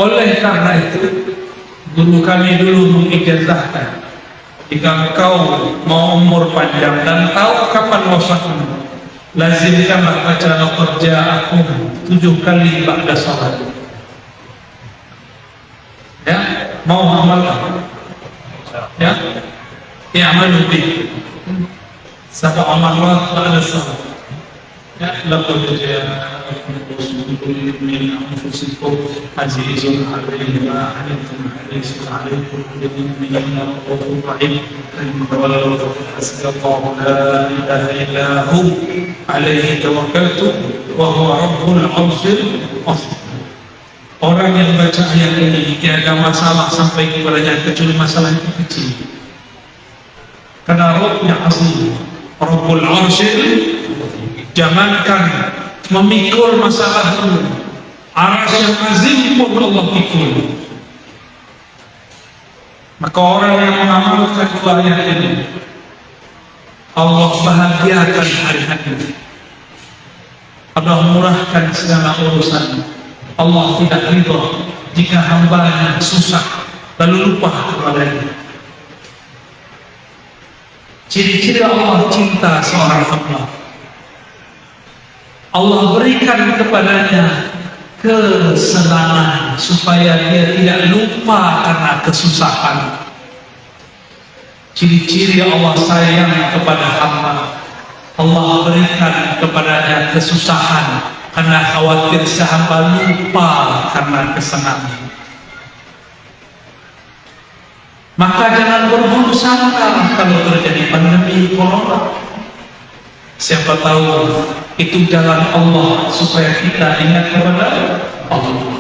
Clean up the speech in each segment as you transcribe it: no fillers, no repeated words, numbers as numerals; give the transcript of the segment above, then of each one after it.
Oleh karena itu, guru kami dulu mengijazahkan, jika engkau mau umur panjang dan tahu kapan wafatmu, lazimkanlah baca laqad ja'akum 7 kali ba'da salat. Ya, mau amal ya, i'malu bih sab'a marrat ba'da salat. Ya, laqad ja'akum rasulun min anfusikum azizun 'alaihi ma 'anittum harisun 'alaikum bil mu'minina ra'ufur rahim. Wallahu hasbunallahu la ilaha illa hu 'alaihi tawakkaltu wa huwa rabbul 'arsyil 'azim. Orang yang baca ayat ini tidak ada masalah sampai kepadanya kecuali masalah yang kecil. Karena Rabbnya azim, Rabbul 'arsyil. Jangankan memikul masalah itu, arsy yang azim pun Allah pikul. Maka orang yang mengamalkan dua ayat ini, Allah bahagiakan hari-hari, Allah murahkan segala urusan. Allah tidak ridha jika hambanya susah lalu lupa kepadanya. Ciri-ciri Allah cinta seorang hamba, Allah berikan kepadanya kesenangan supaya dia tidak lupa karena kesusahan. Ciri-ciri Allah sayang kepada hamba, Allah berikan kepadanya kesusahan karena khawatir sehamba lupa karena kesenangan. Maka jangan berburuk sangka kalau terjadi pandemi corona. Siapa tahu itu jalan Allah supaya kita ingat kepada Allah.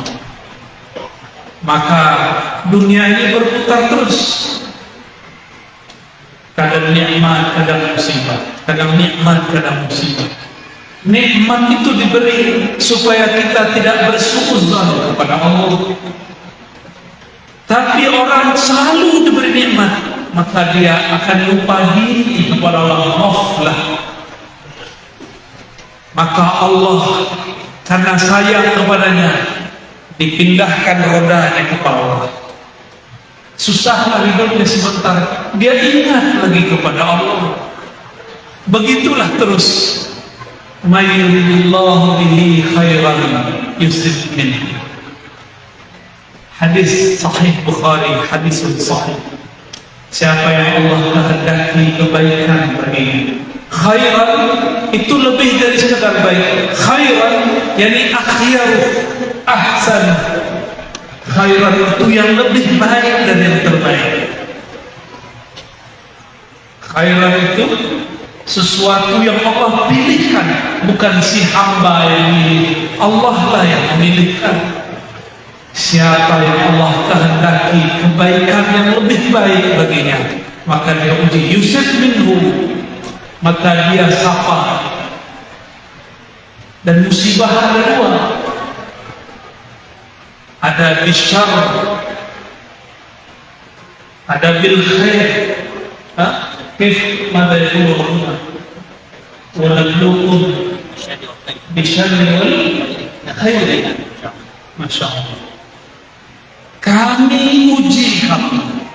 Maka dunia ini berputar terus, kadang nikmat, kadang musibah, kadang nikmat, kadang musibah. Nikmat itu diberi supaya kita tidak bersuuzon kepada Allah. Tapi orang selalu diberi nikmat, maka dia akan lupa diri kepada Allah, ghaflah. Maka Allah karena sayang kepadanya dipindahkan rodanya kepada Allah. Susahlah hidupnya sebentar, dia ingat lagi kepada Allah. Begitulah terus. May yuridillahu bihi khairan yusib minhu. Hadis sahih Bukhari, hadis sahih. Siapa yang Allah kehendaki kebaikan baginya, khairan itu lebih dari sekadar baik. Khairan yani akhyaru, ahsan. Khairan itu yang lebih baik dan yang terbaik. Khairan itu sesuatu yang Allah pilihkan, bukan si hamba yang milih. Allah lah yang memilihkan. Siapa yang Allah kehendaki kebaikan yang lebih baik baginya, maka dia uji, yusib minhu, maka dia sapa. Dan musibah ada dua, ada bisyar, ada bil khair. Kif mada yaquluna wa nabluukum bisyarri wal khair. Masya Allah, kami uji kamu.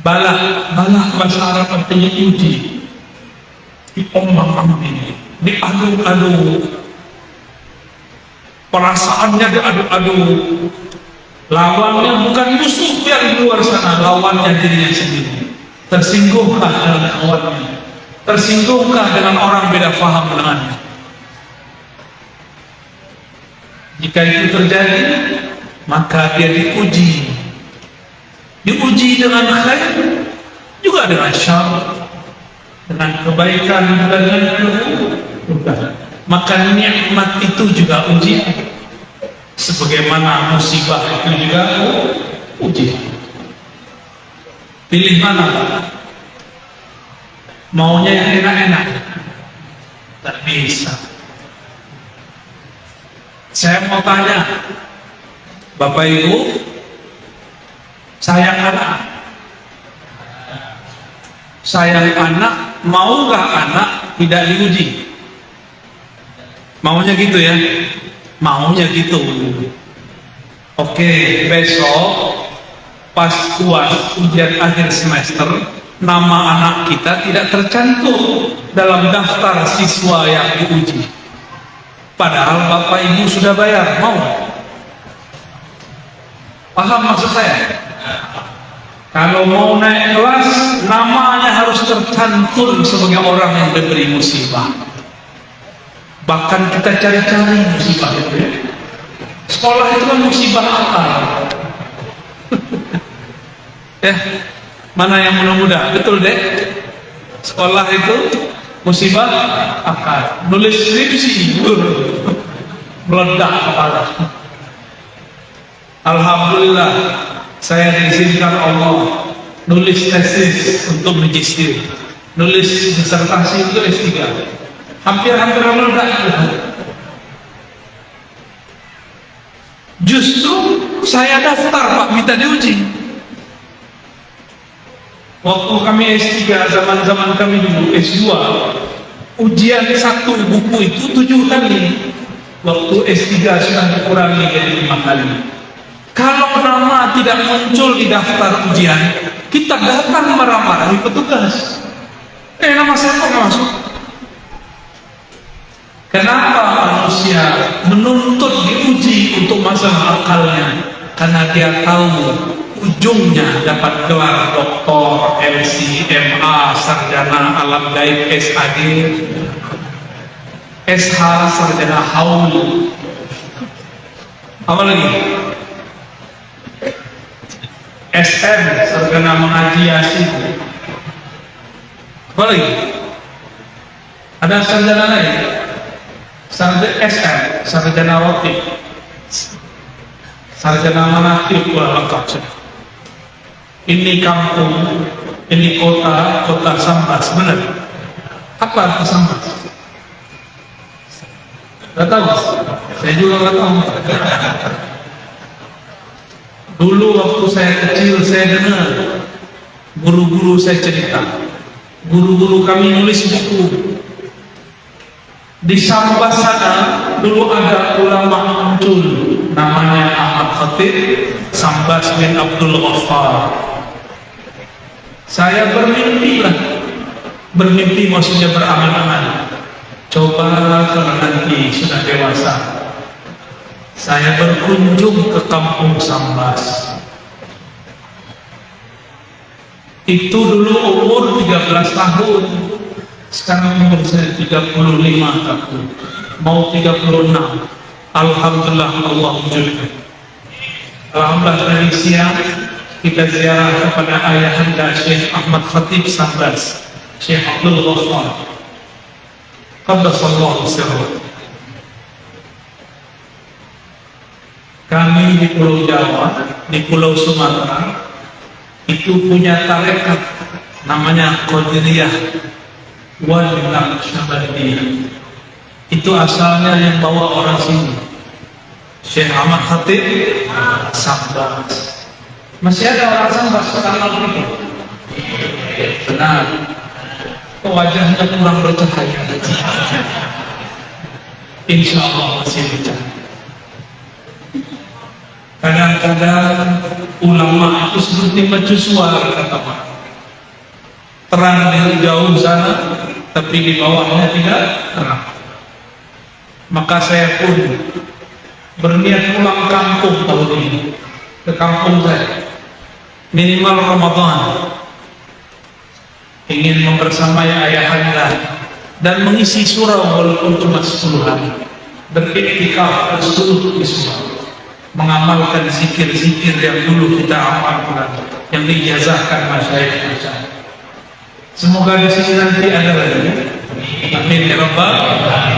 Balak bahasa Arab artinya uji, diombang-ambing, diadu-adu, perasaannya diadu-adu. Lawannya bukan musuh yang di luar sana, lawannya dirinya sendiri. Tersinggungkah dengan kawannya? Tersinggungkah dengan orang beda faham dengannya? Jika itu terjadi, maka dia diuji. Diuji dengan khair, juga dengan syar, dengan kebaikan dan dengan keburukan. Maka nikmat itu juga ujian, sebagaimana musibah itu juga ujian. Pilih mana? Maunya yang enak-enak? Tak bisa. Saya mau tanya, Bapak Ibu, sayang anak? Sayang anak, mau nggak anak tidak diuji? Maunya gitu ya? Maunya gitu. Oke, besok pas UAS ujian akhir semester, nama anak kita tidak tercantum dalam daftar siswa yang diuji. Padahal Bapak Ibu sudah bayar, mau? Paham maksud saya? Kalau mau naik kelas, namanya harus tercantum sebagai orang yang diberi musibah. Bahkan kita cari-cari musibah itu ya. Sekolah itu kan musibah akal. Ya, mana yang mudah-mudah? Betul deh. Sekolah itu musibah akal. Nulis skripsi, meledak kepala. Alhamdulillah, saya diizinkan Allah nulis tesis untuk magister, nulis disertasi untuk S3. Hampir-hampir meledak. Justru saya daftar Pak, minta diuji. Waktu kami S3, zaman-zaman kami dulu S2, ujian satu buku itu 7 kali. Waktu S3 sudah dikurangi jadi 5 kali. Kalau nama tidak muncul di daftar ujian, kita datang marah-marahi petugas. Nama saya kok nggak masuk? Kenapa manusia menuntut diuji untuk masalah akalnya? Karena dia tahu ujungnya dapat gelar doktor, MC, MA, sarjana alam gaib, SAG, SH, sarjana haul. Apa lagi? SM, sarjana mengaji yasin. Apa lagi? Ada sarjana lain? Sarjana SM, sarjana roti, sarjana manakib, lengkap sudah. Ini kampung, ini kota Sambas, benar? Apa arti Sambas? Gak tahu, saya juga gak tahu. Dulu waktu saya kecil, saya dengar guru-guru saya cerita, guru-guru kami nulis buku. Di Sambas sana dulu ada ulama muncul, namanya Ahmad Khatib Sambas bin Abdul Ghaffar. Saya bermimpi maksudnya berangan-angan. Coba kalau nanti sudah dewasa, saya berkunjung ke kampung Sambas. Itu dulu umur 13 tahun. Sekarang umur saya 35 tahun, mau 36. Alhamdulillah Allah wujudkan. Alhamdulillah tadi siang kita ziarah kepada ayahanda Syekh Ahmad Khatib Sambas, Syekh Abdul Ghaffar. Qaddasallahu sirrah. Kami di Pulau Jawa, di Pulau Sumatera itu punya tarekat namanya Qadiriyah wal Naqsyabandi. Itu asalnya yang bawa orang sini, Syekh Ahmad Khatib Sambas. Masih ada orang Sambas kenal itu? Benar. Wajahnya kurang bercahaya. Insya Allah masih bercahaya. Kadang-kadang ulama itu seperti mercusuar, kata Pak. Terang dari jauh sana, tapi di bawahnya tidak terang. Maka saya pun berniat pulang kampung tahun ini, ke kampung saya, minimal Ramadan, ingin membersamai ayahanda dan mengisi surau walaupun cuma 10 hari, beriktikaf berseluruh di surau, mengamalkan zikir-zikir yang dulu kita amalkan, yang diijazahkan masyayikh. Semoga di sini nanti ada lagi. Amin ya rabbal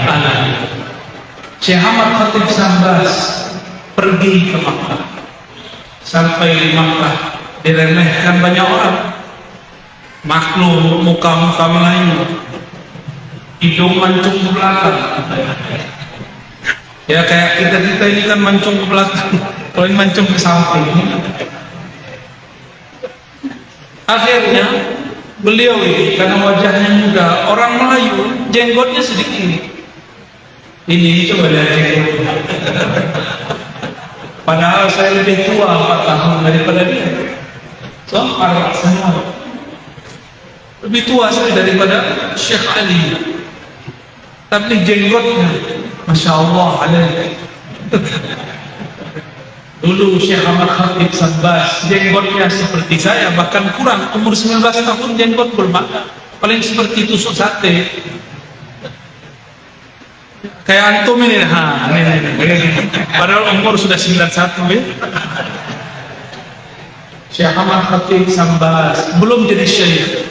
alamin. Syekh Ahmad Khatib Sambas pergi ke Makkah. Sampai di Makkah diremehkan banyak orang. Maklum muka-muka Melayu, hidung mancung ke belakang. Ya kayak kita ini kan mancung ke belakang, kalau ini mancung ke samping. Akhirnya beliau ini karena wajahnya muda, orang Melayu, jenggotnya sedikit. Ini coba lihat jenggot. Padahal saya lebih tua 4 tahun daripada dia. So, saya lebih tua saya daripada Syekh Ali. Tapi jenggotnya, Masya Allah alaih. Dulu Syekh Ahmad Khatib Sambas, jenggotnya seperti saya, bahkan kurang, umur 19 tahun jenggot belum ada. Paling seperti tusuk sate. Kayak antum ini, ini. Padahal umur sudah 91 ya. Syekh Ahmad Khatib Sambas belum jadi syekh,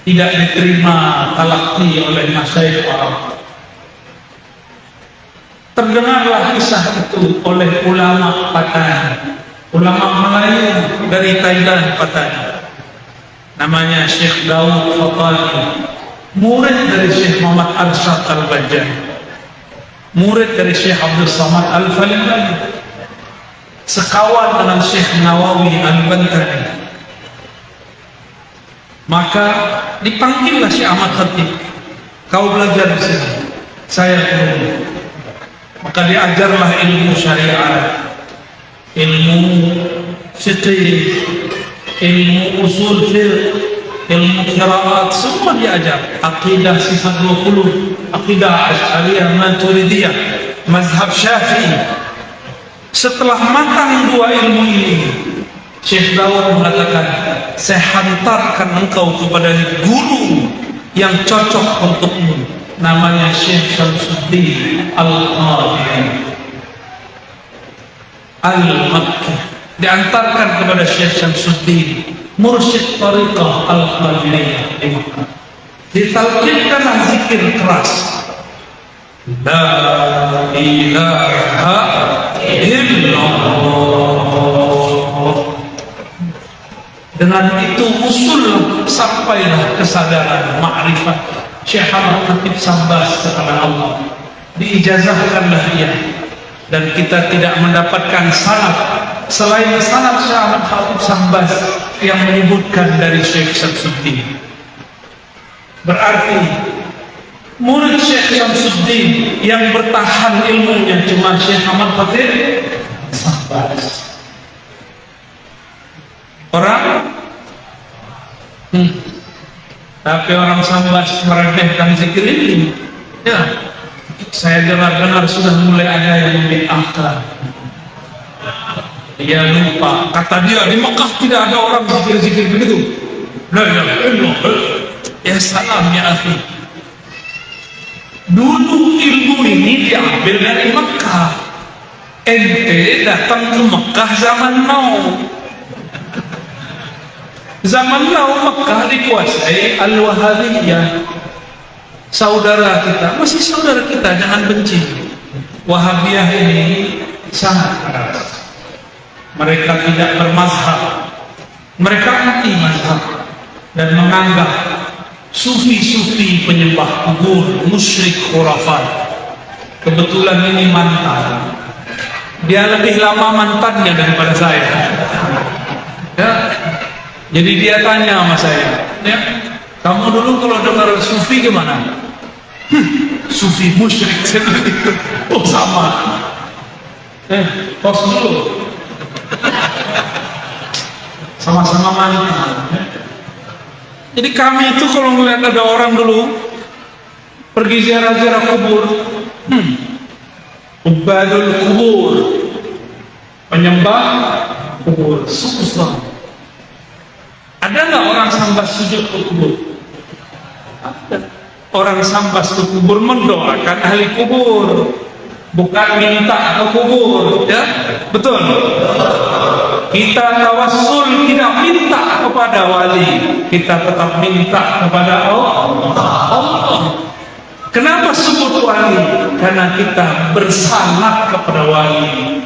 tidak diterima talaqi oleh masyayikh Arab. Terdengarlah kisah itu oleh ulama Patan, ulama Melayu dari Thailand Patan, namanya Syekh Daud Fatani, murid dari Syekh Muhammad Arsyad Al-Bajjah, murid dari Syekh Abdul Samad Al-Falibani, sekawan dengan Syekh Nawawi Al-Bantani. Maka dipanggillah Syekh Ahmad Khatib, kau belajar di sini, saya turun. Maka diajarlah ilmu syariat, ilmu fiqih, ilmu usul fiqh, ilmu qiraat, semua diajar. Aqidah sifat 20, aqidah Asy'ariyah Maturidiyah, mazhab Syafi'i. Setelah matang dua ilmu ini, Syekh Dawud mengatakan, saya hantarkan engkau kepada guru yang cocok untukmu, namanya Syekh Syamsuddin Al-Qadiri Al-Makki. Diantarkan kepada Syekh Syamsuddin, mursyid tariqah Al-Qadiriyah di Makkah. Ditalqinkanlah zikir keras, la ilaha illallah. Dengan itu usul sampailah kesadaran ma'rifat Syekh Ahmad Khatib Sambas kepada Allah, diijazahkanlah ia, dan kita tidak mendapatkan sanad selain sanad Syekh Ahmad Khatib Sambas yang menyebutkan dari Syekh Syamsuddin. Berarti murid Syekh Syamsuddin yang bertahan ilmunya cuma Syekh Ahmad Khatib Sambas. Tapi orang Sambas meremehkan zikir ini. Ya, saya dengar-dengar sudah mulai ada yang membid'ahkan. Dia lupa, kata dia di Mekah tidak ada orang zikir-zikir begitu. La ilaha illallah. Ya salam ya akhi. Dulu ilmu ini diambil dari Mekah. Ente datang ke Mekah zaman now. Zaman now Mekah dikuasai Al-Wahabiyah. Saudara kita, masih saudara kita, jangan benci. Wahabiyah ini sangat keras. Mereka tidak bermazhab, mereka anti mazhab dan menganggap sufi-sufi penyembah kubur, musyrik, khurafat. Kebetulan ini mantan, dia lebih lama mantannya daripada saya. Ya. Jadi dia tanya sama saya, ya, kamu dulu kalau dengar sufi gimana? Sufi musyrik itu. Oh sama. Tos dulu. Sama-sama mantan. Jadi kami itu kalau melihat ada orang dulu pergi ziarah-ziarah kubur, ubadul kubur, penyembah kubur, susah. Ada nggak orang Sambas sujud ke kubur? Ada. Orang Sambas ke kubur mendoakan ahli kubur, bukan minta ke kubur, ya betul. Kita tawassul tidak minta kepada wali, kita tetap minta kepada Allah. Kenapa sebut wali? Karena kita bersanad kepada wali.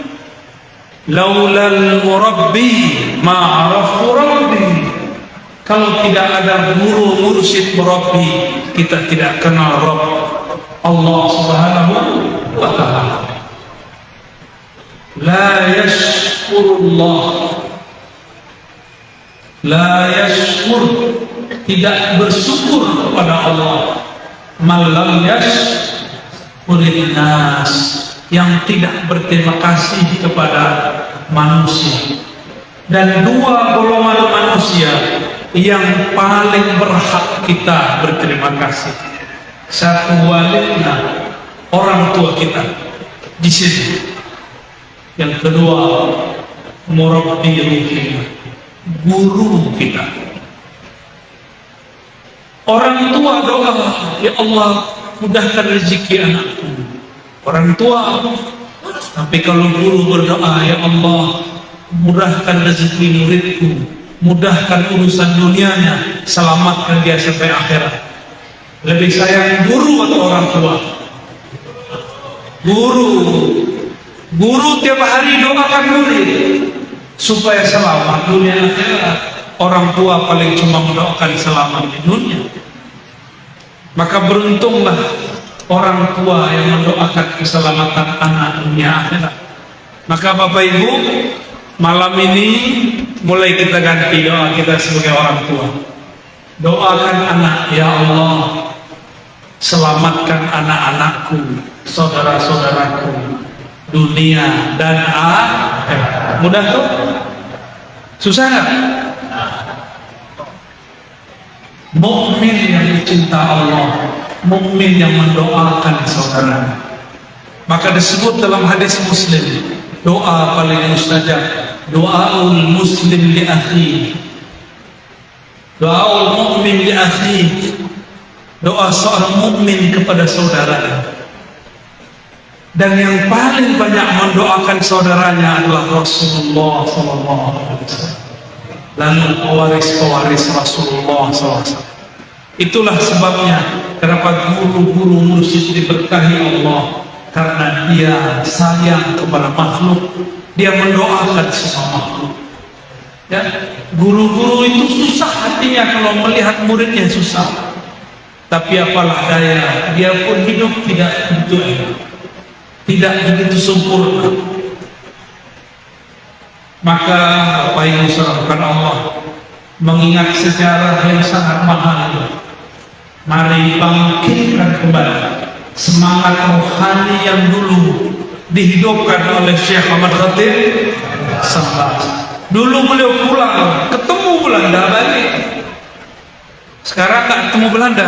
Laulal murabbi ma'araftu rabbi. Kalau tidak ada guru mursyid murabbi, kita tidak kenal Rabb Allah Subhanahu wa ta'ala. La yashkurullah, la yashkur, tidak bersyukur kepada Allah. Malam yashkurin nas, yang tidak berterima kasih kepada manusia. Dan dua golongan manusia yang paling berhak kita berterima kasih. Satu, walidna, orang tua kita di sini. Yang kedua, murabbi ruhina, guru kita. Orang tua doa, ya Allah mudahkan rezeki anakku. Orang tua. Tapi kalau guru berdoa, ya Allah mudahkan rezeki muridku, mudahkan urusan dunianya, selamatkan dia sampai akhirat. Lebih sayang guru atau orang tua? Guru tiap hari doakan murid supaya selamat dunia akhirat. Orang tua paling cuma mendoakan selamat di dunia. Maka beruntunglah orang tua yang mendoakan keselamatan anak dunia akhirat. Maka Bapak Ibu, malam ini mulai kita ganti doa kita sebagai orang tua. Doakan anak, ya Allah selamatkan anak-anakku, saudara-saudaraku, dunia dan akhirat. Mudah tuh? Susah nggak? Mukmin yang dicinta Allah, mukmin yang mendoakan saudara. Maka disebut dalam hadis Muslim, doa paling mustajab, doaul muslim li akhi, doaul mukmin li akhi, doa seorang mukmin kepada saudara. Dan yang paling banyak mendoakan saudaranya adalah Rasulullah SAW. Lalu pewaris-pewaris Rasulullah SAW. Itulah sebabnya kenapa guru-guru mursyid diberkahi Allah, karena dia sayang kepada makhluk, dia mendoakan semua makhluk. Ya, guru-guru itu susah hatinya kalau melihat muridnya susah. Tapi apalah daya, dia pun hidup tidak begitu enak, tidak begitu sempurna. Maka apa yang disarankan Allah, mengingat sejarah yang sangat mahal, mari bangkitkan kembali semangat rohani yang dulu dihidupkan oleh Syekh Ahmad Khatib Sambas. Dulu beliau pulang, ketemu Belanda balik. Sekarang nggak ketemu Belanda,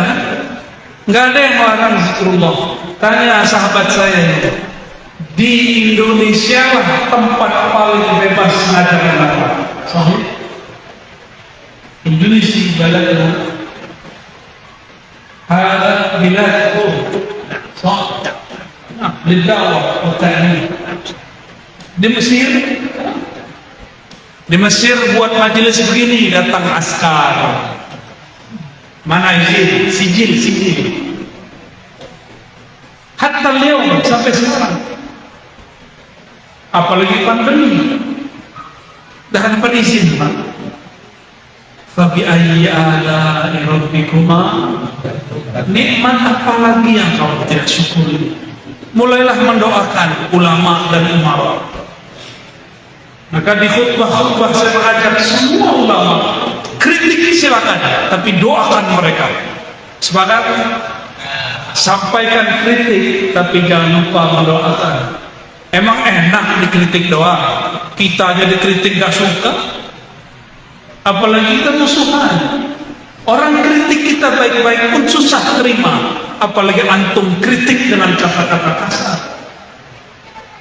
nggak ada yang melarang zikrullah. Tanya sahabat saya ini, di Indonesia lah tempat paling bebas mengajarkan dakwah. Sahih. Indonesia baladna hada biladku sah lidawah wa ta'lim. Di Mesir buat majelis begini datang askar. Mana izin? Sijil. Hatta liyaum, sampai sekarang. Apalagi pandemi, dan apa izin, Pak? Fabi ayyi ala'i rabbikuma, nikmat apa lagi yang kau tidak syukuri? Mulailah mendoakan ulama dan umara. Maka di khutbah-khutbah saya mengajak semua ulama, kritik silakan, tapi doakan mereka. Sepakat? Sampaikan kritik, tapi jangan lupa mendoakan. Emang enak dikritik doang? Kita aja dikritik gak suka, apalagi kita musuhan. Orang kritik kita baik-baik pun susah terima, apalagi antum kritik dengan kata-kata kasar.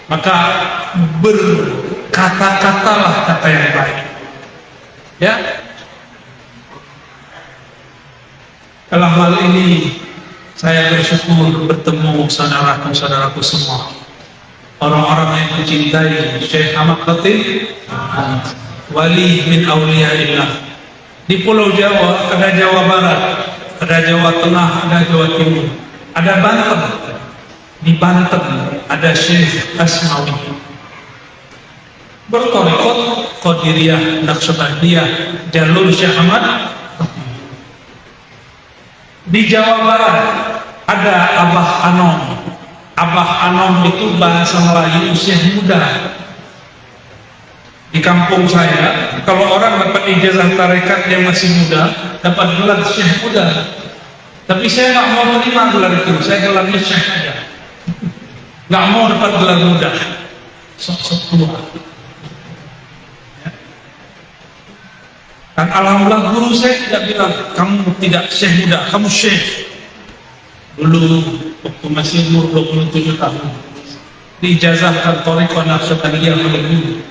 Maka berkata-katalah kata yang baik, ya. Dalam hal ini saya bersyukur bertemu saudaraku-saudaraku semua, orang-orang yang mencintai Syekh Ahmad Khatib, wali min awliyaillah. Di Pulau Jawa ada Jawa Barat, ada Jawa Tengah, ada Jawa Timur, ada Banten. Di Banten ada Syekh Asmawi, bertorikot Qadiriyah, Naqsyabandiyah, jalur Syekh Ahmad. Di Jawa Barat ada Abah Anom. Abah Anom itu bahasa Melayu Syekh muda. Di kampung saya, kalau orang dapat ijazah tarekat dia masih muda, dapat gelar Syekh muda. Tapi saya nggak mau terima gelar itu, saya gelarnya Syekh aja. nggak mau dapat gelar muda, sok-sok tua. Dan alhamdulillah guru saya tidak bilang kamu tidak syekh muda, kamu syekh. Dulu waktu masih umur 27 tahun diijazahkan thariqah Naqsyabandiyah oleh guru.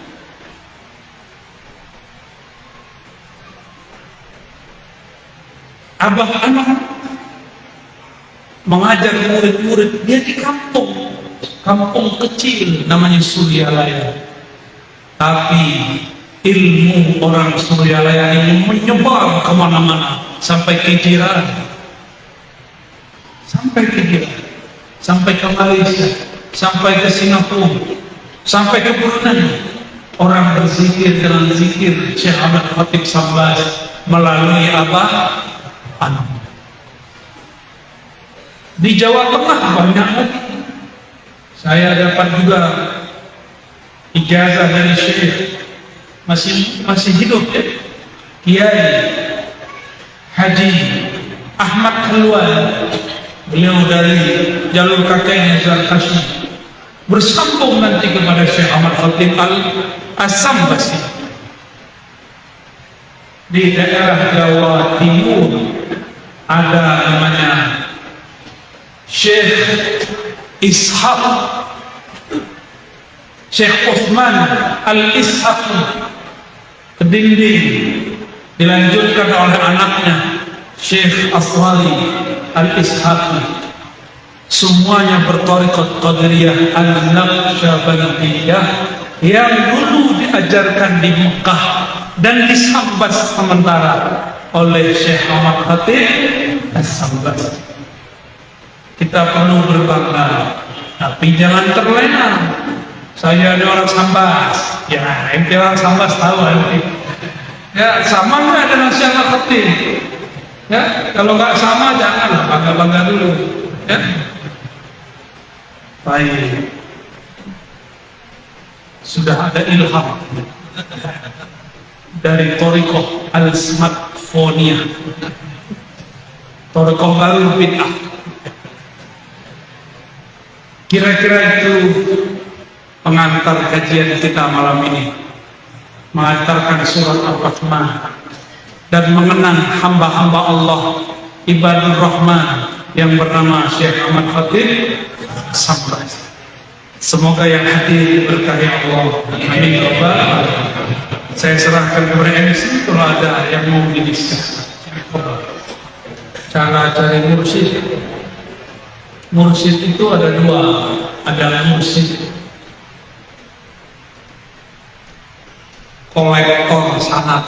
Abah anak mengajar murid-murid dia di kampung kecil namanya Suryalaya, tapi ilmu orang Suryalaya ini menyebar kemana-mana sampai ke jiran, sampai ke Malaysia, sampai ke Singapura, sampai ke Brunei. Orang berzikir dengan zikir Syekh Ahmad Khatib Sambas melalui Abah Anak. Di Jawa Tengah banyak lagi. Saya dapat juga ijazah dari Syekh masih hidup ya, Kiai Haji Ahmad Khalwan. Beliau dari jalur kakeknya Zal Hashim, bersambung nanti kepada Syekh Ahmad Khatib Al-Sambasi. Di daerah Jawa Timur ada namanya Syekh Ishaq, Syekh Uthman Al-Ishaq Kedinding, dilanjutkan oleh anaknya Syekh Aswari Al-Ishaq. Semuanya berthariqat Qadiriyah Al-Naqsyabandiyah yang dulu diajarkan di Mekah dan disambas sementara oleh Syekh Ahmad Khatib As-Sambas. Kita perlu berbangga, tapi jangan terlena. Saya ada orang Sambas, ya ente orang Sambas tahu nanti. Ya sama nggak dengan Syekh Ahmad Khatib? Ya kalau nggak sama jangan bangga-bangga dulu. Ya. Baik. Sudah ada ilham dari thariqah al-smartphoniyah, thariqah baru bid'ah. Kira-kira itu pengantar kajian kita malam ini, mengantarkan surat Ar-Rahman dan mengenang hamba-hamba Allah ibadur Rahman yang bernama Syekh Ahmad Khatib Sambas. Semoga yang hadir diberkahi Allah. Amin ya rabbal alamin. Saya serahkan kepada MC kalau ada yang mau didiskusi. Cara cari mursyid. Mursyid itu ada dua, ada mursyid kolektor sanad,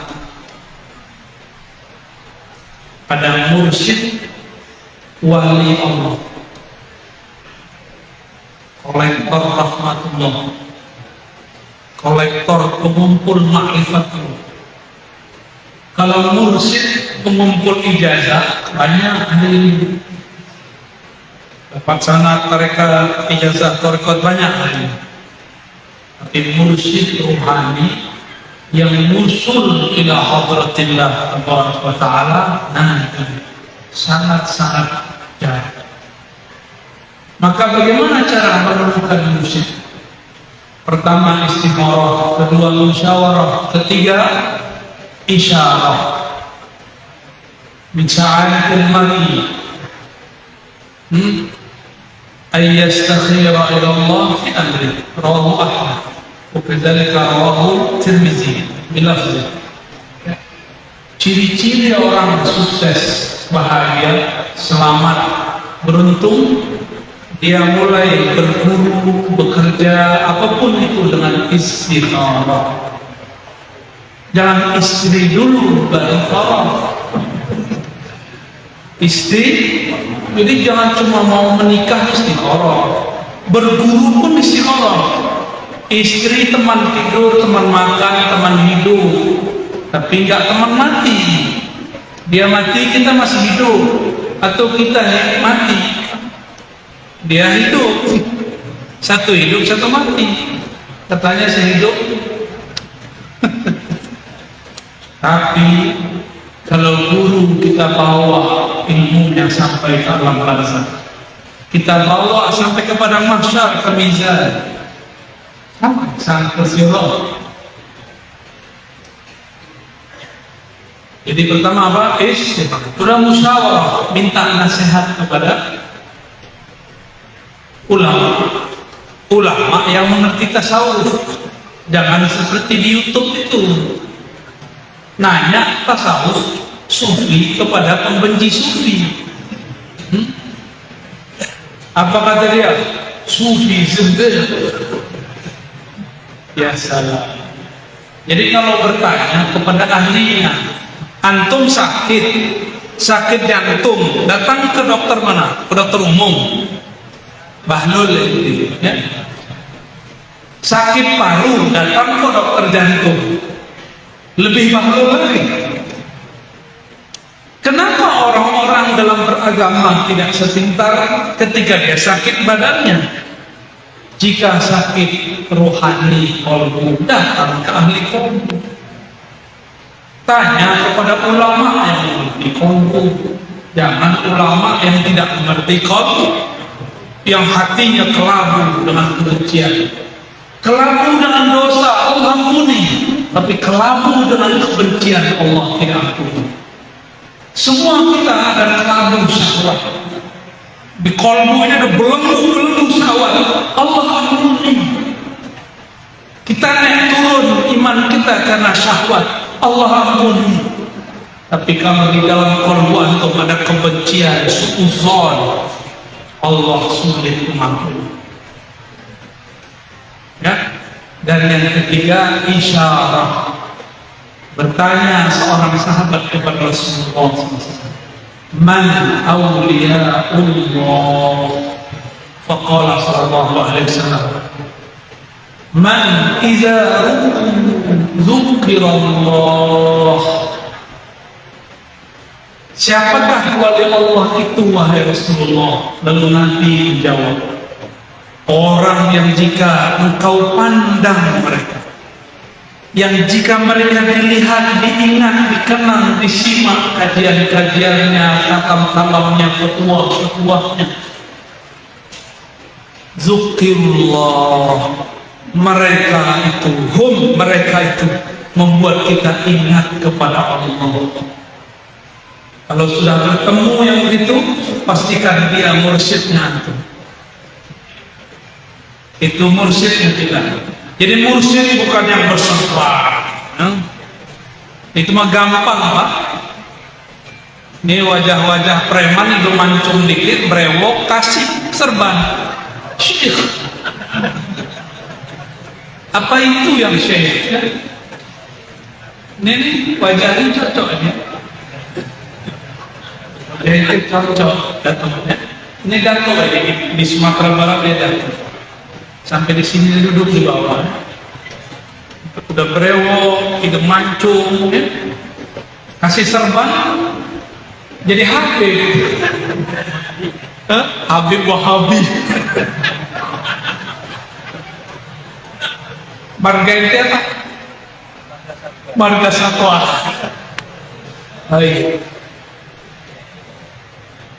ada mursyid wali Allah, kolektor rahmatullah, kolektor pengumpul ma'rifatullah. Kalau mursyid pengumpul ijazah banyak ada ini, dapat sanad tarekat ijazah tarekat banyak ada. Tapi mursyid ruhani yang musul ila hadratillah tabaraka wa ta'ala, nah itu sangat-sangat jauh. Maka bagaimana cara menemukan mursyid? Pertama istikharah, kedua musyawarah, ketiga isyarah. Min sa'adatil mar'i ay yastakhira ila Allah fi amri, rawahu Ahmad wa kadzalika rawahu Tirmizi bilafzi. Ciri-ciri orang sukses, bahagia, selamat, beruntung, dia mulai berguru, bekerja, apapun itu dengan istikharah. Jangan istri dulu baru farah. Jadi jangan cuma mau menikah istikharah, berguru pun istikharah. Istri teman tidur, teman makan, teman hidup, tapi enggak teman mati. Dia mati kita masih hidup, atau kita mati dia hidup. Satu hidup satu mati, katanya sehidup. Tapi kalau guru kita bawa ilmunya sampai ke alam barzakh, kita bawa sampai kepada mahsyar ke mizan, sampai sirat. Jadi pertama apa? Sudah musyawarah, minta nasihat kepada ulama yang mengerti tasawuf. Jangan seperti di YouTube itu nanya tasawuf sufi kepada pembenci sufi. Apa kata dia? Sufi sendiri. Ya salah. Jadi kalau bertanya kepada ahlinya, antum sakit jantung, datang ke dokter mana? Ke dokter umum. Bahlul ya. Sakit paru, datang ke dokter jantung. Lebih bahlul lagi. Kenapa orang-orang dalam beragama tidak sepintar ketika dia sakit badannya? Jika sakit rohani qalbu, datang ke ahli qalbu. Tanya kepada ulama yang mengerti qalbu. Jangan ulama yang tidak mengerti qalbu, yang hatinya kelabu dengan kebencian, kelabu dengan dosa, Allah ampuni, tapi kelabu dengan kebencian, Allah tidak ampuni. Semua kita ada kelabu syahwat. Di qalbu ini ada belenggu syahwat, Allah ampuni. Kita naik turun iman kita karena syahwat, Allah ampuni. Tapi kalau di dalam qalbu antum ada kebencian, suudzon, Allah sulit mengampuni. Ya. Dan yang ketiga, isyarah. Bertanya seorang sahabat kepada Rasulullah SAW, man awliyaullah? Faqala sallallahu alaihi wasallam, man idza dzukirallah. Siapakah wali Allah itu wahai Rasulullah? Lalu Nabi menjawab, orang yang jika engkau pandang mereka, yang jika mereka dilihat, diingat, dikenang, disimak kajian-kajiannya, takam-takamnya, petuah-petuahnya, zukirullah, mereka itu membuat kita ingat kepada Allah. Kalau sudah bertemu yang begitu, pastikan dia mursyidnya itu mursyidnya kita. Jadi mursyid bukan yang berserban, itu mah gampang Pak. Ini wajah-wajah preman itu mancung dikit, brewok, kasih serban. Syekh. Apa itu yang syekh? Ini wajahnya cocok ya. Ini cocok datangnya. Ini datang lagi di Sumatera Barat dia datang. Sampai di sini duduk di bawah. Udah brewok, hidung mancung, ya. Kasih serban, jadi Habib. Habib Wahabi. Marga itu apa? Marga Satwa. Baik.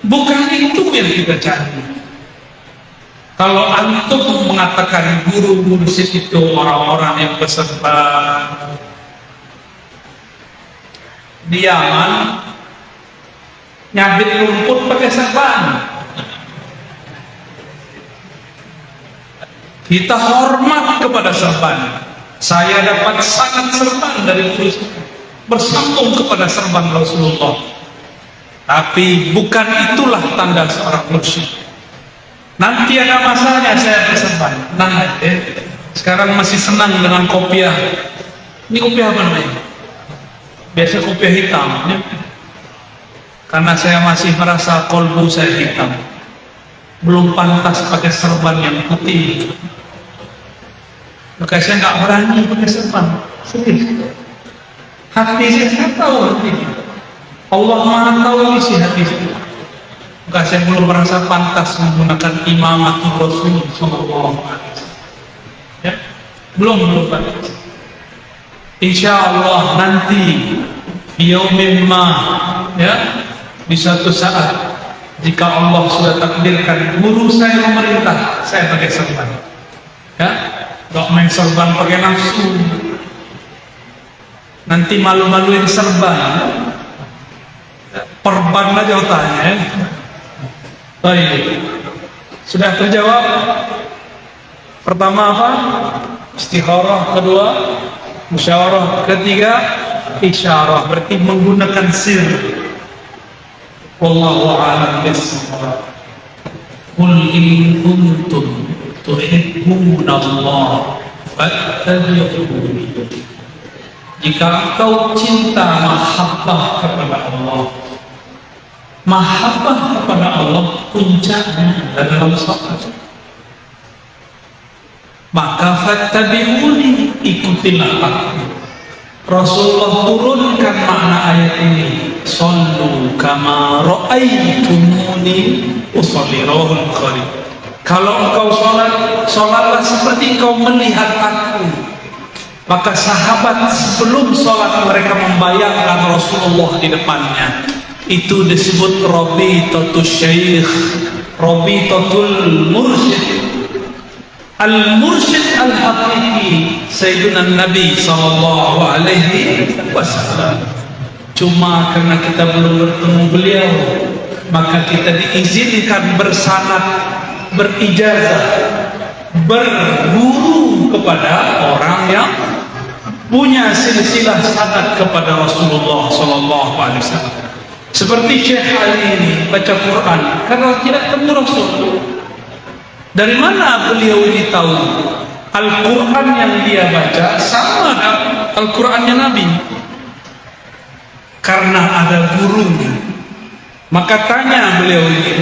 Bukan itu yang kita cari. Kalau antum mengatakan guru mursyid itu orang-orang yang berserban, di Yaman nyabit rumput pakai serban, kita hormat kepada serban. Saya dapat sangat serban dari Rasul, bersambung kepada serban Rasulullah. Tapi bukan itulah tanda seorang mursyid. Nanti ada masanya saya berserban. Nah, sekarang masih senang dengan kopiah. Ini kopiah apa namanya? Biasa kopiah hitam. Ya? Karena saya masih merasa kolbu saya hitam, belum pantas pakai serban yang putih. Maka saya nggak berani pakai serban. Serius. Hati saya tahu hati. Allah Maha tahu isi hati saya. Maka saya belum merasa pantas menggunakan imamatul Rasul sallallahu alaihi wasallam. Ya, belum pantas. Insya Allah nanti yaumin ma, ya, di suatu saat Jika Allah sudah takdirkan guru saya memerintah, saya pakai serban. Ya, gak main serban pakai nafsu. Nanti malu-maluin serban. Perban aja otaknya. Ya. Baik. Sudah terjawab? Pertama apa? Istikharah. Kedua, musyawarah. Ketiga, isyarah. Berarti menggunakan sir. Wallahu a'lam bishawab. Qul in kuntum tuhibbuna Allah fattabi'uni. Jika engkau cinta mahabbah kepada Allah, mahabbah kepada Allah puncaknya dalam salat, maka fattabi'uni, ikutilah aku. Rasulullah turunkan makna ayat ini, sallu kama ra'aitumuni usolli, rawahul Bukhari. Kalau engkau sholat, sholatlah seperti engkau melihat aku. Maka sahabat sebelum sholat mereka membayangkan Rasulullah di depannya. Itu disebut rabitatul syekh, rabitatul mursyid. Al-mursyid al-haqiqi Sayyidina Nabi sallallahu alaihi wasallam. Cuma karena kita belum bertemu beliau, maka kita diizinkan bersanad, berijazah, berguru kepada orang yang punya silsilah sanad kepada Rasulullah sallallahu alaihi wasallam. Seperti Syekh Ali ini baca Quran karena tidak temu Rasul. Dari mana beliau ini tahu Al-Quran yang dia baca sama dengan Al-Qurannya Nabi? Karena ada gurunya. Maka tanya beliau ini,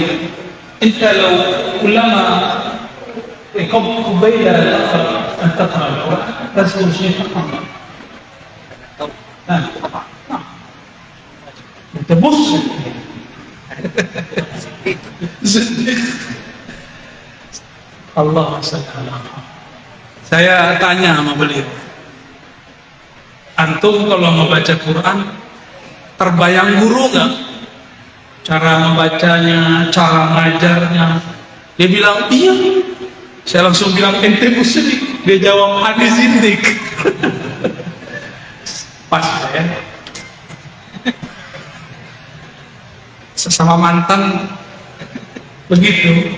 "Anta law ulama qabila antaqra Al-Quran Rasul Syekh Muhammad." Itu muslim. Allah SWT. Saya tanya sama beliau, antum kalau membaca Quran terbayang guru nggak? Cara membacanya, cara ngajarnya? Dia bilang iya. Saya langsung bilang ente musyrik. Dia jawab ane zindik. Pas ya. Sesama mantan begitu.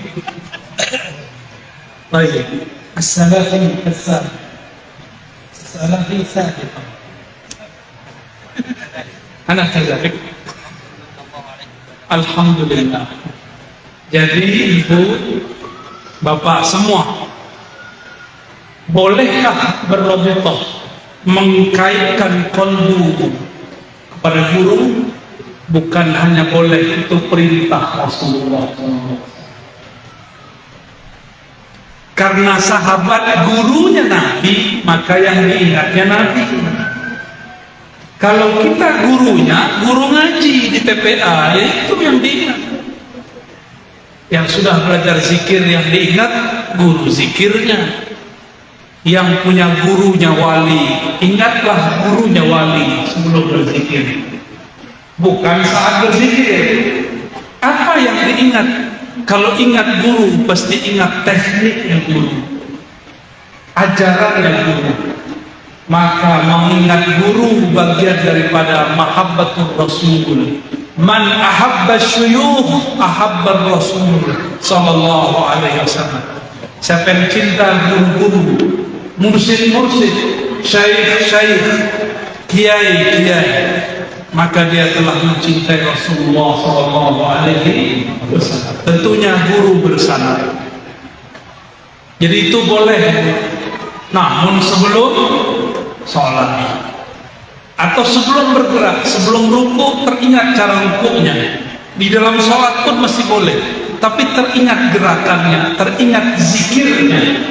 Baik. As-salafi as-sabiq. As-salafi sabiq. Ana kadzalik. Alhamdulillah. Jadi ibu, bapak semua, bolehkah berrabithah, mengkaitkan qalbu kepada guru? Bukan hanya boleh, itu perintah Rasulullah SAW. Karena sahabat gurunya Nabi, maka yang diingatnya Nabi. Kalau kita gurunya, guru ngaji di TPA, ya itu yang diingat. Yang sudah belajar zikir yang diingat, guru zikirnya. Yang punya gurunya wali, ingatlah gurunya wali sebelum berzikir. Bukan saat berzikir. Apa yang diingat? Kalau ingat guru, pasti ingat tekniknya guru, ajarannya guru. Maka mengingat guru bagian daripada mahabbatur Rasul. Man ahabba syuyukh ahabba Rasul sallallahu alaihi wasallam. Siapa yang cinta guru-guru, mursyid-mursyid, syekh-syekh, kiai-kiai, maka dia telah mencintai Rasulullah sallallahu alaihi wasallam. Tentunya guru bersanad. Jadi itu boleh. Namun sebelum sholat atau sebelum bergerak, sebelum ruku, teringat cara rukuknya. Di dalam sholat pun masih boleh, tapi teringat gerakannya, teringat zikirnya.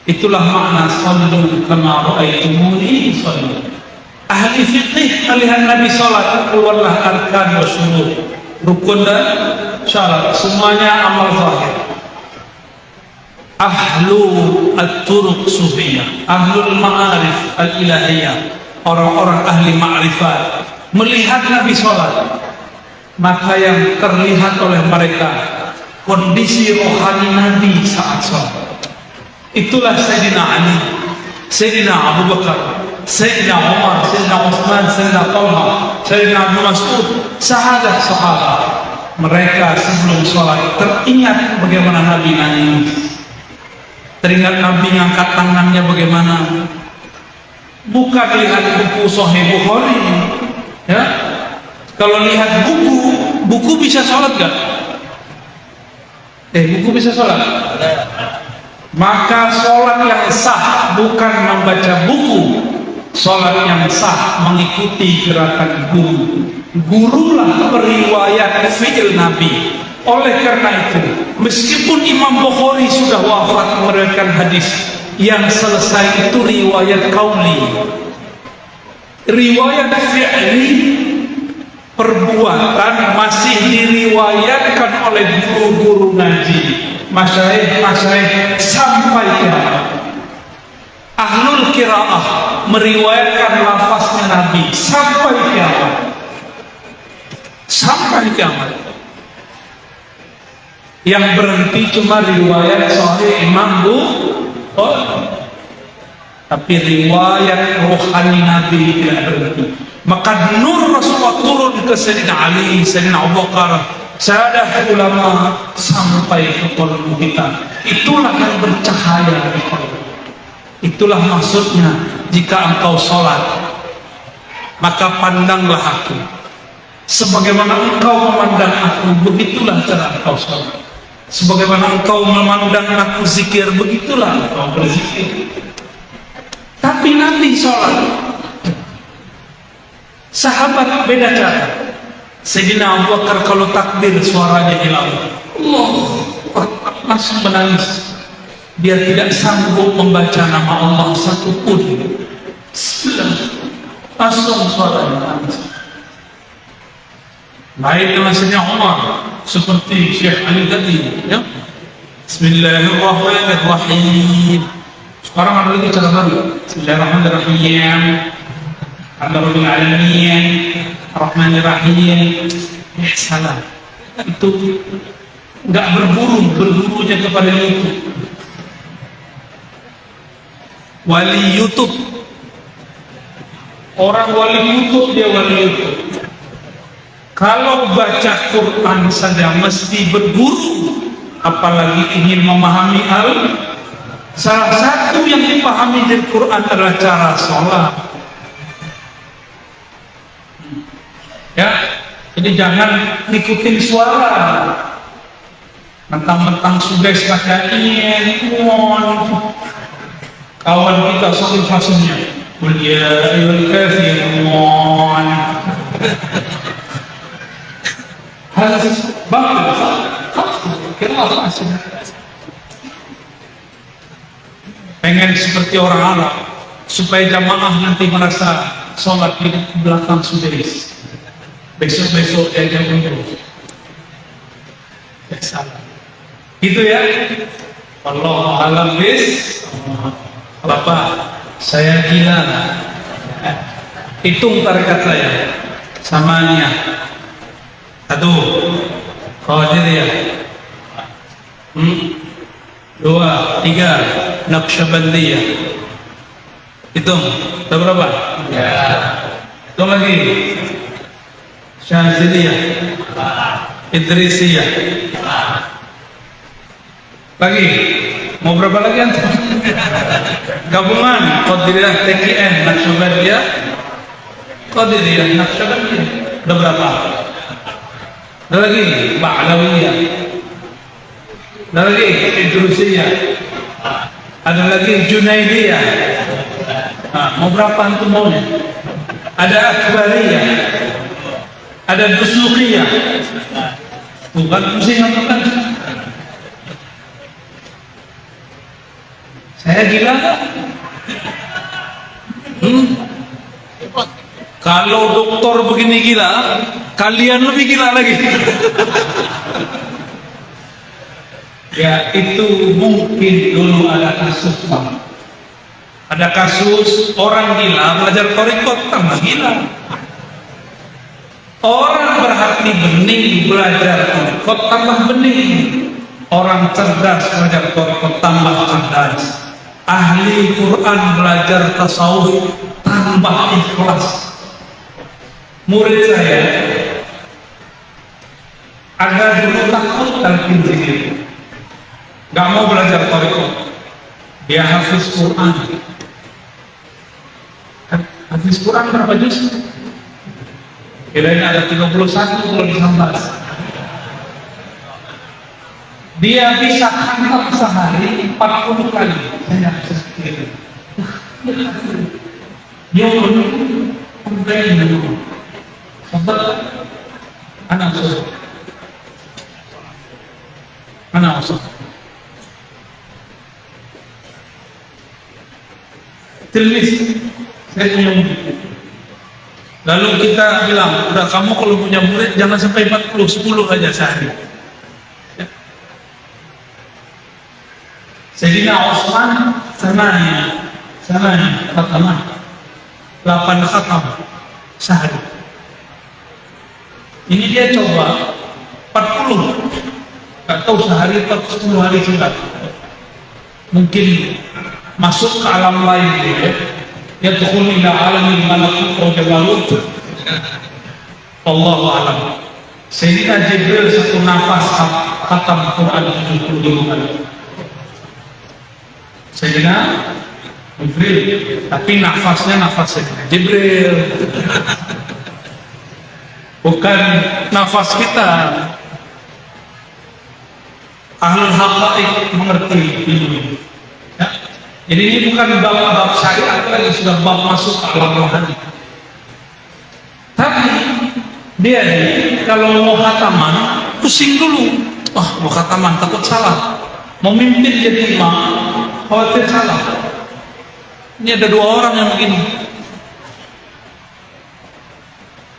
Itulah makna sallu kama ra'aitumuni usolli. Ahli fiqih melihat Nabi sholat, keluarlah arkan wa syurut, rukun dan syarat, semuanya amal zahir. Ahlu at-turuq sufiyah, ahlul ma'arif al-ilahiyah, orang-orang ahli ma'rifat melihat Nabi sholat, maka yang terlihat oleh mereka kondisi rohani Nabi saat sholat. Itulah Sayyidina Ali, Sayyidina Abu Bakar, Sayyidina Umar, Sayyidina Utsman, Sayyidina Talha, Sayyidina Abu Mas'ud, sahabat-sahabat. Mereka sebelum sholat teringat bagaimana Nabi nangis, teringat Nabi ngangkat tangannya bagaimana. Bukan lihat buku Sahih Bukhari, ya. Kalau lihat buku bisa sholat gak? Buku bisa sholat? Maka sholat yang sah bukan membaca buku. Sholat yang sah mengikuti gerakan guru. Gurulah periwayat fi'il Nabi. Oleh karena itu, meskipun Imam Bukhari sudah wafat meriwayatkan hadis, yang selesai itu riwayat qauli. Riwayat fi'li, perbuatan, masih diriwayatkan oleh guru-guru ngaji, masyayikh sampai kiamat. Ahlul qiraah meriwayatkan lafaznya Nabi sampai kiamat. Sampai kiamat. Yang berhenti cuma riwayat Sahih Imam Bukhari. Tapi riwayat rohani Nabi tidak berhenti. Maka nur Rasulullah turun ke Sayyidina Ali, Sayyidina Abu Bakar, sahadat ulama sampai ke kolbu kita. Itulah yang bercahaya di kolbu. Itulah maksudnya, jika engkau sholat, maka pandanglah aku. Sebagaimana engkau memandang aku, begitulah cara engkau sholat. Sebagaimana engkau memandang aku zikir, begitulah engkau berzikir. Tapi Nabi sholat, sahabat beda cara. Sayyidina Abu Bakar kalau takbir suaranya hilang, Allah langsung menangis. Dia tidak sanggup membaca nama Allah satupun. Langsung suaranya menangis. Lain dengan Sayyidina Umar, seperti Syekh Ali tadi, ya. Bismillahirrahmanirrahim. Sekarang ada lagi cara baru. Bismillahirrahmanirrahim. Alhamdulillahirabbil alamin. Arrahmanirrahim. Salah. Itu enggak bergurunya kepada YouTube. Wali YouTube. Orang wali YouTube, dia wali YouTube. Kalau baca Quran saja mesti berguru, apalagi ingin memahami salah satu yang dipahami dari Quran adalah cara sholat. Ya, jadi jangan ngikutin suara. Mentang-mentang sudah bacain, kawan kita satu fasenya, ya ayyuhal kafirun. Harus banget, kira fasih. Pengen seperti orang Arab, supaya jamaah nanti merasa sholat di belakang suderis. Besok-besok dia jam salah. Gitu ya. Allah alam bis. Apa? Saya gila. Hitung tarekat saya. Samanya. 1. Qadiriyah. 2, 3. Naqsyabandiyah. Hitung. Ada berapa? Ya. Hitung lagi. Syaziliyah. Idrisiyah. Lagi. Mau berapa lagi antum? Gabungan Qadiriyah, TKN, Naqsyabandiyah, Qadiriyah, Naqsyabandiyah. Ada berapa? Ada lagi Ba'lawiyah. Ada lagi Idrisiyah. Ada lagi Junaidiyah. Mau berapa antum maunya? Ada Akbariyah. Ada Dusuqiyah. Bukan pusing apa? Saya gila gak? Kalau dokter begini gila, kalian lebih gila lagi. Ya itu mungkin dulu ada kasus, Pak. Ada kasus orang gila belajar thariqat tambah gila. Orang berhati bening belajar tarekat tambah bening. Orang cerdas belajar tarekat tambah cerdas. Ahli Quran belajar tasawuf tambah ikhlas. Murid saya agak dulu takut talqin zikir, gak mau belajar tarekat. Dia hafiz Quran. Hafiz Quran berapa juz? Kira-kira ada 31 kalau disambat. Dia bisa khatam sehari 40 kali. Saya seperti itu. Yun, kumpulan dulu. Sampai anak usul. Anak usul. Tulis. Saya punya murid. Lalu kita bilang, udah kamu kalau punya murid jangan sampai 40, 10 aja sehari. Ya. Sayyidina Utsman sananya khatamah 8 khatam sehari. Ini dia coba 40, atau sehari atau 10 hari sudah. Mungkin masuk ke alam lain dia. Yadkhul ila alamil malakut wa jabarut. Allahu a'lam. Sayyidina Jibril satu nafas khatam Quran 70 kali. Sayyidina Jibril, tapi nafasnya nafas Sayyidina Jibril. Bukan nafas kita. Ahlul haqaiq mengerti ini. Ya. Jadi ini bukan bab syariat lagi, sudah bab masuk alam rohani. Tapi dia nih kalau mau khataman pusing dulu. Wah, mau khataman takut salah. Mau mimpin jadi imam khawatir salah. Ini ada 2 orang yang begini.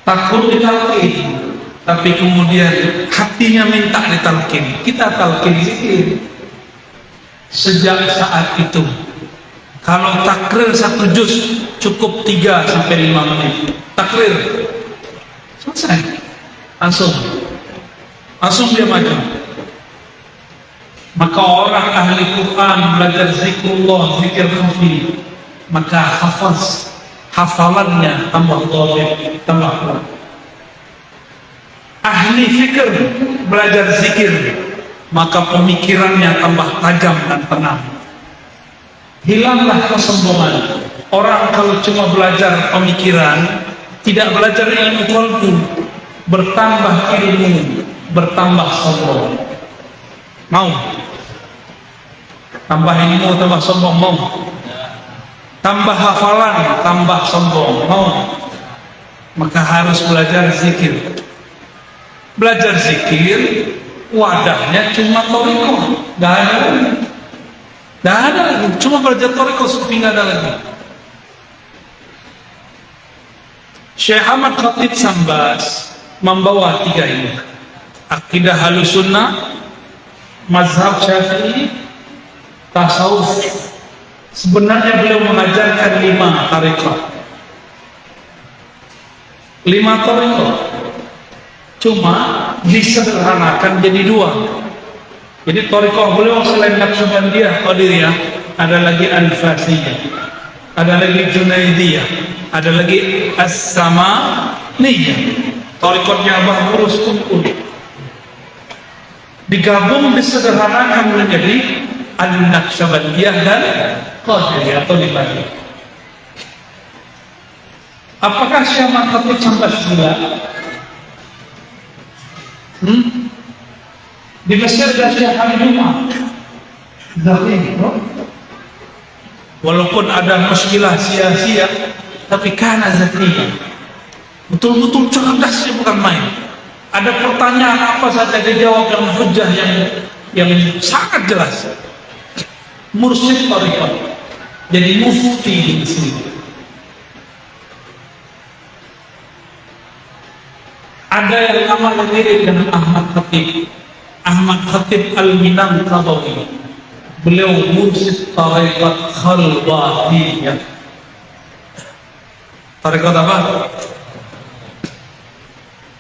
Takut ditalqin, tapi kemudian hatinya minta ditalqin. Kita talqin zikir. Sejak saat itu kalau takrir 1 juz cukup 3 sampai 5 menit. Takrir selesai, langsung dia maju. Maka orang ahli Quran belajar zikrullah, zikir khafi, maka hafalannya tambah dhabit, tambah kuat. Ahli fikir belajar zikir, maka pemikirannya tambah tajam dan tenang. Hilanglah kesombongan. Orang kalau cuma belajar pemikiran, tidak belajar ilmu qalbu, bertambah ilmu, bertambah sombong. Mau? Tambah ilmu, tambah sombong, mau? Tambah hafalan, tambah sombong, mau? Maka harus belajar zikir. Belajar zikir, wadahnya cuma thariqah, gak ada lagi, cuma belajar thariqah sufi, gak ada lagi. Syekh Ahmad Khatib Sambas membawa 3 ini: akidah Ahlus Sunnah, mazhab Syafi'i, tasawuf. Sebenarnya beliau mengajarkan 5 thariqah, 5 thariqah, cuma disederhanakan jadi 2. Jadi thariqah beliau selain Naqsyabandiyah, Qadiriyah, ada lagi Al-Fasiyah, ada lagi Junaidiyah, ada lagi As-Samaniyah. Thariqahnya Abah Burus kumpul, digabung, disederhanakan menjadi Al-Naqsyabandiyah dan Qadiriyah atau dibagi. Apakah Syekh Ahmad Khatib Sambas gila? Di Mesir ada Syekh Hamid Umar Zakin, walaupun ada muskilah sia-sia, tapi karena Zakin betul-betul cerdasnya bukan main. Ada pertanyaan apa saja dijawab dengan hujah yang sangat jelas. Mursyid thariqah, jadi mufti di sini. Ada yang namanya mirip dengan Ahmad Khatib, Ahmad Khatib Al-Minangkawi. Beliau mursyid thariqat khalwatiyah. Thariqat apa?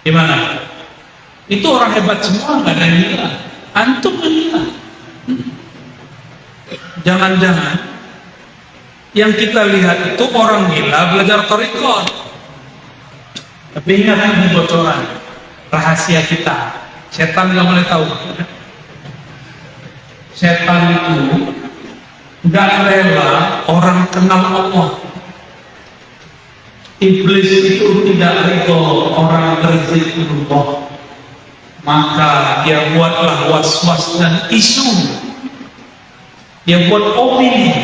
Gimana? Itu orang hebat semua, nggak ada yang gila. Antum yang gila. Jangan-jangan yang kita lihat itu orang gila belajar thariqat. Tapi ingat ini bocoran rahasia kita. Setan nggak boleh tahu. Setan itu nggak rela orang kenal Allah. Iblis itu tidak ridho orang berzikrullah, maka dia buatlah was-was dan isu, dia buat opini,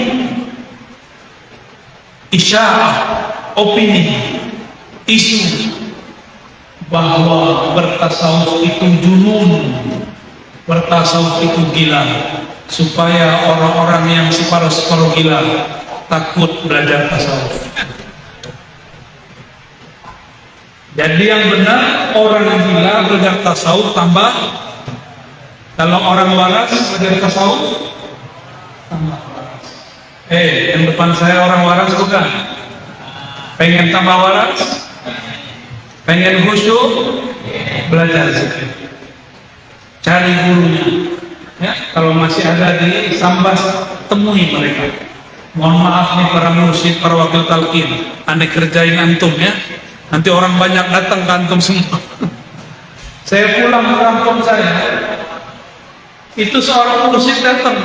isya'ah, opini, isu bahwa bertasawuf itu junun, bertasawuf itu gila, supaya orang-orang yang separuh-separuh gila takut belajar tasawuf. Jadi yang benar, orang gila belajar tasawuf tambah. Kalau orang waras belajar tasawuf tambah waras. Yang depan saya orang waras bukan? Pengen tambah waras? Pengen khusyuk? Belajar zikir. Cari gurunya. Ya, kalau masih ada di Sambas, temui mereka. Mohon maaf nih para mursyid, para wakil talqin, aneh kerjain antum ya. Nanti orang banyak datang ke antum semua. Saya pulang ke kampung saya, itu seorang mursyid datang.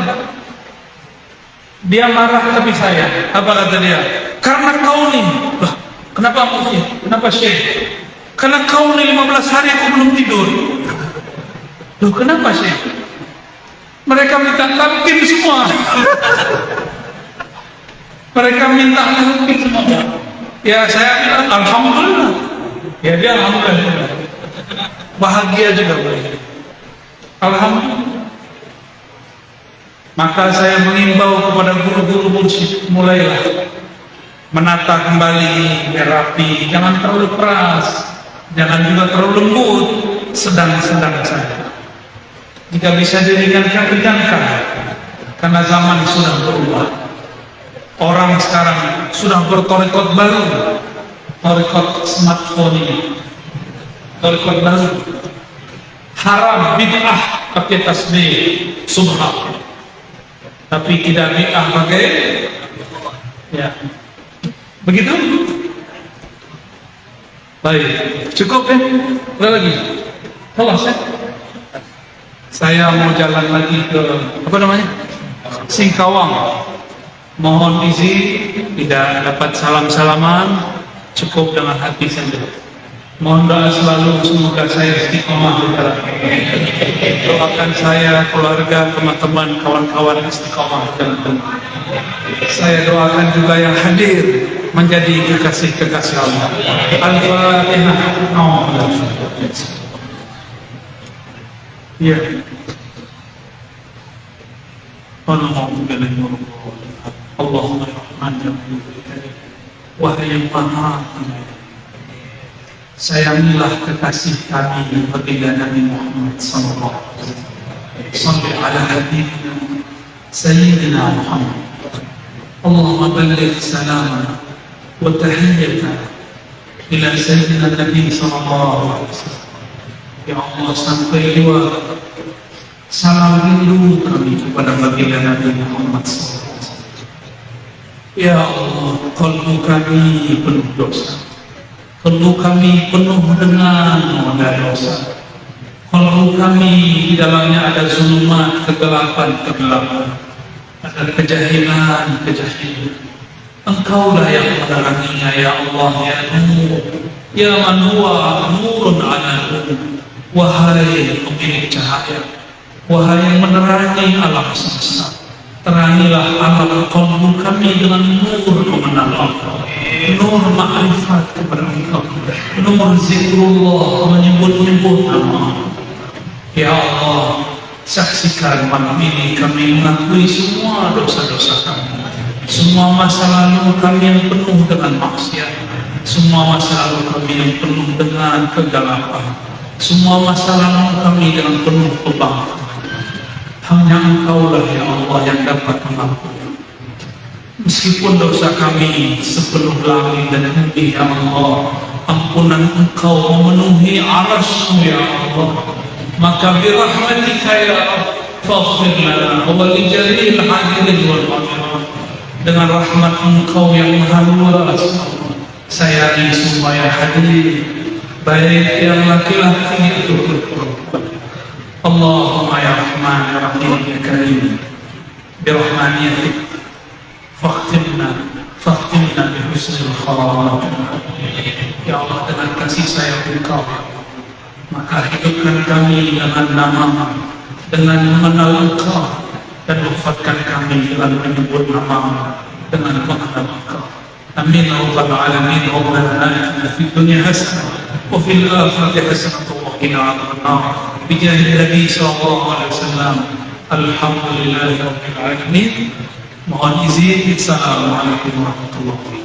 Dia marah tapi saya. Apa kata dia? Karena kau nih. Lah, kenapa mursyid? Kenapa syekh? Karena kau nih 15 hari aku belum tidur. Loh, kenapa syekh? Mereka minta talqin semua. Mereka minta talqin semua. Ya saya bilang alhamdulillah. Ya dia alhamdulillah. Bahagia juga boleh. Alhamdulillah. Maka saya mengimbau kepada guru-guru mursyid, mulailah menata kembali, rapi, jangan terlalu keras, jangan juga terlalu lembut, sedang-sedang saja. Jika bisa diringankan, karena zaman sudah berubah. Orang sekarang sudah berthariqat baru, thariqat smartphone ini, thariqat baru. Haram bid'ah pakai tasbih subhan, tapi tidak bid'ah pakai ya. Begitu? Baik, cukup ya? Ada lagi? Kelas ya? Saya mau jalan lagi ke apa namanya? Singkawang. Mohon izin, tidak dapat salam-salaman, cukup dengan hati saja. Mohon doa selalu, semoga saya istiqomah. Doakan saya, keluarga, teman-teman, kawan-kawan istiqomah. Saya doakan juga yang hadir menjadi kekasih-kekasih Allah. Al-Fatihah. Ya. Allahumma rahman rahim. Wahai yang maha penyayang, sayangilah kekasih kami baginda Nabi Muhammad sallallahu alaihi wasallam. Salli ala habibina sayyidina Muhammad. Allahumma balligh salamana wa tahiyyatana ila sayyidina Nabi sallallahu alaihi wasallam. Ya Allah, sampai dua salam rindu kami kepada baginda Nabi Muhammad sallallahu alaihi wasallam. Ya Allah, qalbu kami penuh dosa, qalbu kami penuh dengan dosa, qalbu kami di dalamnya ada zulumat, kegelapan, ada kejahilan. Engkaulah yang meneranginya, ya Allah, ya Nur, ya man huwa nurun ala nur. Wahai pemilik cahaya, wahai yang menerangi alam semesta, terangilah alam qalbu kami dengan nur mengenal Engkau, nur ma'rifat kepada Engkau, nur zikrullah, menyebut-nyebut nama. Ya Allah, saksikan malam ini kami mengakui semua dosa-dosa kami, semua masa lalu kami yang penuh dengan maksiat, semua masa lalu kami yang penuh dengan kegelapan, semua masa lalu kami dengan penuh kebanggaan. Hanya Engkaulah ya Allah yang dapat mengampuni. Meskipun dosa kami sepenuh langit dan bumi, ya Allah, ampunan Engkau memenuhi arasmu ya Allah, maka birahmatika ya Rabb faghfir lana wa li jami'il hadirin wal hadirat. Dengan rahmat Engkau yang maha luas, sayangi semua yang hadir, baik yang laki-laki ataupun perempuan. Allahumma ya Rahman ya Rahim ya Karim, birahmaniyatik fakhtimna bi husnil khawatim. Ya Allah, dengan kasih sayang Engkau, maka hidupkan kami dengan nama, dengan mengenal Engkau, dan wafatkan kami dengan menyebut nama, dengan mengenal Engkau. Amin ya rabbal alamin. Rabbana atina fid dunya hasanah wa fil akhirati hasanah wa qina adzabannar. Bijahi Nabi sallallahu alaihi wasallam. Alhamdulillahi rabbil alamin. Mohon izin. Assalamualaikum warahmatullahi wabarakatuh.